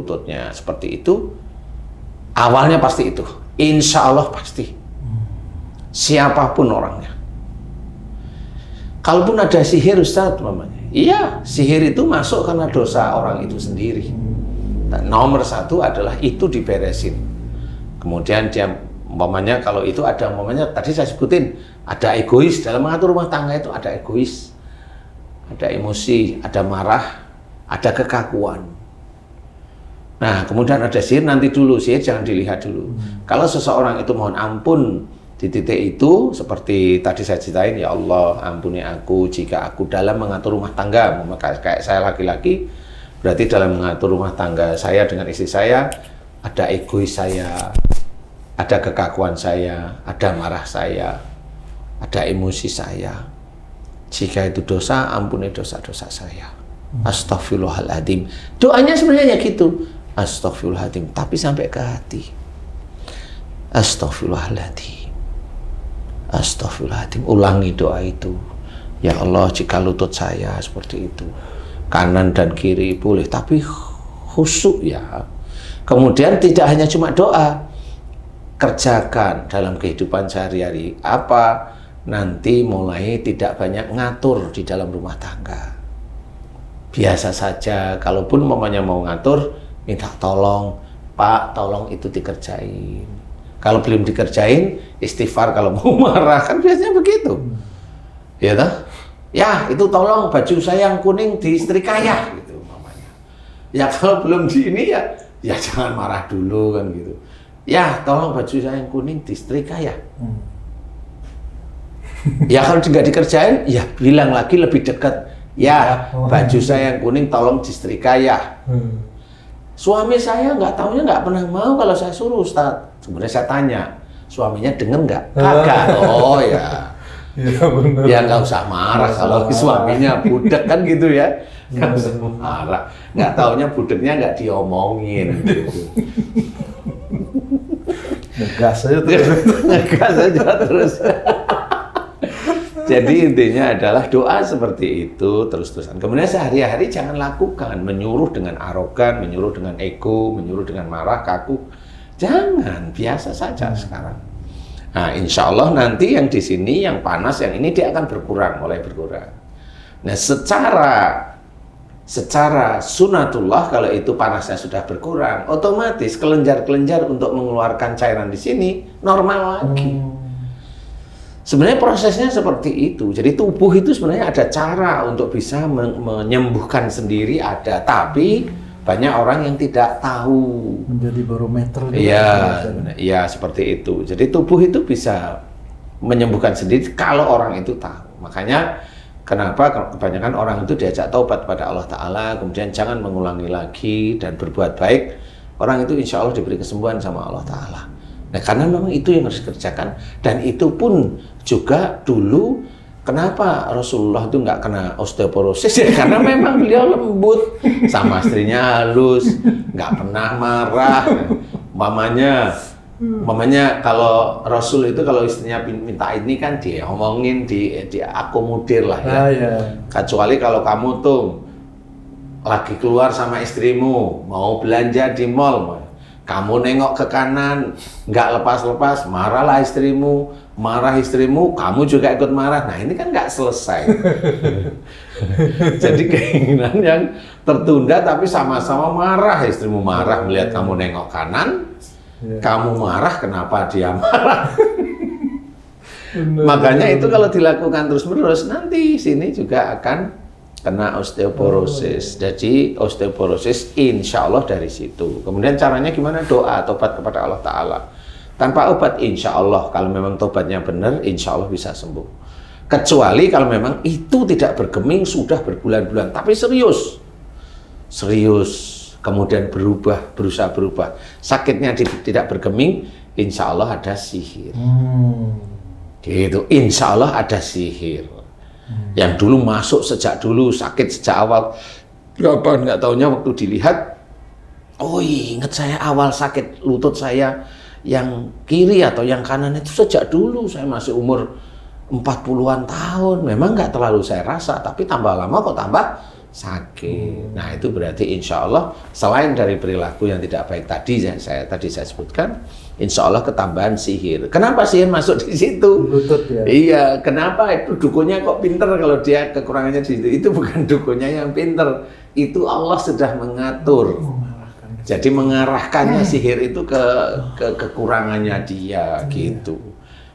lututnya seperti itu, awalnya pasti itu. Insya Allah pasti. Siapapun orangnya. Kalaupun ada sihir Ustaz, mamanya. Iya, sihir itu masuk karena dosa orang itu sendiri. Dan nomor satu adalah itu diberesin. Kemudian dia, umpamanya kalau itu ada, umpamanya tadi saya sebutin, ada egois. Dalam mengatur rumah tangga itu ada egois, ada emosi, ada marah, ada kekakuan. Nah, kemudian ada sihir, nanti dulu, sihir jangan dilihat dulu. Kalau seseorang itu mohon ampun, di titik itu, seperti tadi saya ceritain, ya Allah, ampuni aku jika aku dalam mengatur rumah tangga, kayak saya laki-laki, berarti dalam mengatur rumah tangga saya dengan istri saya, ada egois saya, ada kekakuan saya, ada marah saya, ada emosi saya. Jika itu dosa, ampuni dosa-dosa saya. Astaghfirullahaladzim. Doanya sebenarnya gitu. Astaghfirullahaladzim, tapi sampai ke hati. Astaghfirullahaladzim. Astaghfirullahaladzim, ulangi doa itu. Ya Allah, jika lutut saya seperti itu, kanan dan kiri boleh, tapi khusyuk ya. Kemudian tidak hanya cuma doa, kerjakan dalam kehidupan sehari-hari. Apa? Nanti mulai tidak banyak ngatur di dalam rumah tangga. Biasa saja, kalaupun mamanya mau ngatur, minta tolong, Pak, tolong itu dikerjain. Kalau belum dikerjain, istighfar kalau mau marah, kan biasanya begitu. Ya toh? Ya, itu tolong baju saya yang kuning disetrika ya, gitu mamanya. Ya kalau belum di ini ya jangan marah dulu kan gitu. Ya, tolong baju saya yang kuning disetrika ya. Ya kalau nggak dikerjain, ya bilang lagi lebih dekat. Ya, baju saya yang kuning tolong disetrika ya. Suami saya nggak taunya nggak pernah mau kalau saya suruh, Ustaz. Sebenarnya saya tanya, suaminya denger nggak? Kagak. Oh ya. Ya benar. Ya nggak usah marah kalau suaminya budek kan gitu ya. Nggak usah marah. Nggak taunya budeknya nggak diomongin. Gitu. Ngegas aja terus. Ngegas aja terus. Jadi intinya adalah doa seperti itu terus-terusan. Kemudian sehari-hari jangan lakukan menyuruh dengan arogan, menyuruh dengan ego, menyuruh dengan marah, kaku. Jangan, biasa saja sekarang. Nah, insya Allah nanti yang di sini, yang panas, yang ini dia akan berkurang, mulai berkurang. Nah, secara sunatullah kalau itu panasnya sudah berkurang, otomatis kelenjar-kelenjar untuk mengeluarkan cairan di sini normal lagi. Sebenarnya prosesnya seperti itu. Jadi tubuh itu sebenarnya ada cara untuk bisa menyembuhkan sendiri ada, tapi banyak orang yang tidak tahu. Menjadi barometer. Iya, seperti itu. Jadi tubuh itu bisa menyembuhkan sendiri kalau orang itu tahu. Makanya kenapa kebanyakan orang itu diajak taubat pada Allah Ta'ala, kemudian jangan mengulangi lagi dan berbuat baik, orang itu insya Allah diberi kesembuhan sama Allah Ta'ala. Nah, karena memang itu yang harus dikerjakan. Dan itu pun juga dulu kenapa Rasulullah itu nggak kena osteoporosis ya, karena memang beliau lembut, sama istrinya halus, nggak pernah marah. Mamanya kalau Rasul itu kalau istrinya minta ini kan dia ngomongin, diakomodir lah ya. Kecuali kalau kamu tuh lagi keluar sama istrimu, mau belanja di mall, kamu nengok ke kanan, nggak lepas-lepas, marahlah istrimu, marah istrimu, kamu juga ikut marah. Nah ini kan nggak selesai. Jadi keinginan yang tertunda tapi sama-sama marah. Istrimu marah melihat kamu nengok kanan, kamu marah kenapa dia marah. Makanya itu kalau dilakukan terus-menerus, nanti sini juga akan kena osteoporosis. Jadi osteoporosis insya Allah dari situ. Kemudian caranya gimana? Doa, tobat kepada Allah Ta'ala. Tanpa obat insya Allah, kalau memang tobatnya benar, insya Allah bisa sembuh. Kecuali kalau memang itu tidak bergeming sudah berbulan-bulan, tapi serius, kemudian berusaha berubah. Sakitnya tidak bergeming, insya Allah ada sihir. Gitu, insya Allah ada sihir. Yang dulu masuk sejak dulu, sakit sejak awal, berapa nggak taunya waktu dilihat, oh ingat saya awal sakit lutut saya yang kiri atau yang kanan itu sejak dulu, saya masih umur 40-an tahun, memang nggak terlalu saya rasa, tapi tambah lama kok tambah sakit. Nah itu berarti insya Allah selain dari perilaku yang tidak baik tadi saya sebutkan, insya Allah ketambahan sihir. Kenapa sihir masuk di situ? Lutut ya. Iya, kenapa itu dukunnya kok pinter kalau dia kekurangannya di situ? Itu bukan dukunnya yang pinter, itu Allah sudah mengatur. Jadi mengarahkannya sihir itu ke kekurangannya dia gitu.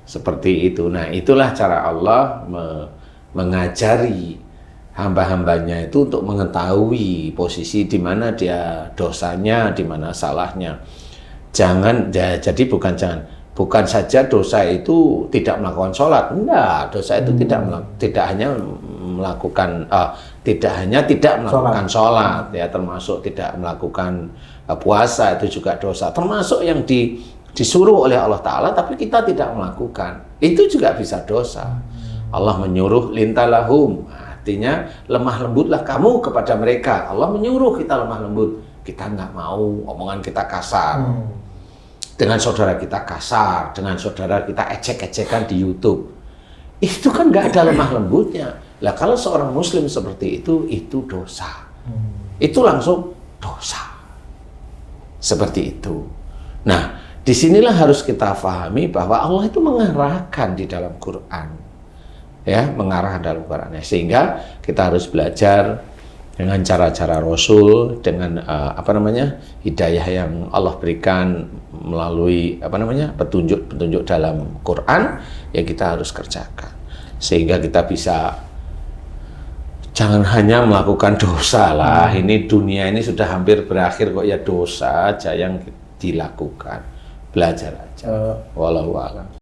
Seperti itu. Nah itulah cara Allah mengajari hamba-hambanya itu untuk mengetahui posisi di mana dia dosanya, di mana salahnya. Jadi bukan saja dosa itu tidak melakukan sholat, enggak. Dosa itu tidak hanya melakukan sholat, ya, termasuk tidak melakukan puasa itu juga dosa, termasuk yang disuruh oleh Allah Ta'ala tapi kita tidak melakukan, itu juga bisa dosa. Allah menyuruh lintalahum, artinya lemah lembutlah kamu kepada mereka. Allah menyuruh kita lemah lembut, kita nggak mau, omongan kita kasar. Dengan saudara kita kasar, dengan saudara kita ecek-ecekan di YouTube. Itu kan nggak ada lemah lembutnya. Lah kalau seorang muslim seperti itu dosa. Itu langsung dosa. Seperti itu. Nah, disinilah harus kita pahami bahwa Allah itu mengarahkan di dalam Quran. Ya, mengarah dalam Qurannya, sehingga kita harus belajar dengan cara-cara Rasul, dengan hidayah yang Allah berikan melalui petunjuk dalam Quran, ya kita harus kerjakan sehingga kita bisa, jangan hanya melakukan dosa lah. Ini dunia ini sudah hampir berakhir kok, ya dosa aja yang dilakukan. Belajar aja. Wallahu a'lam.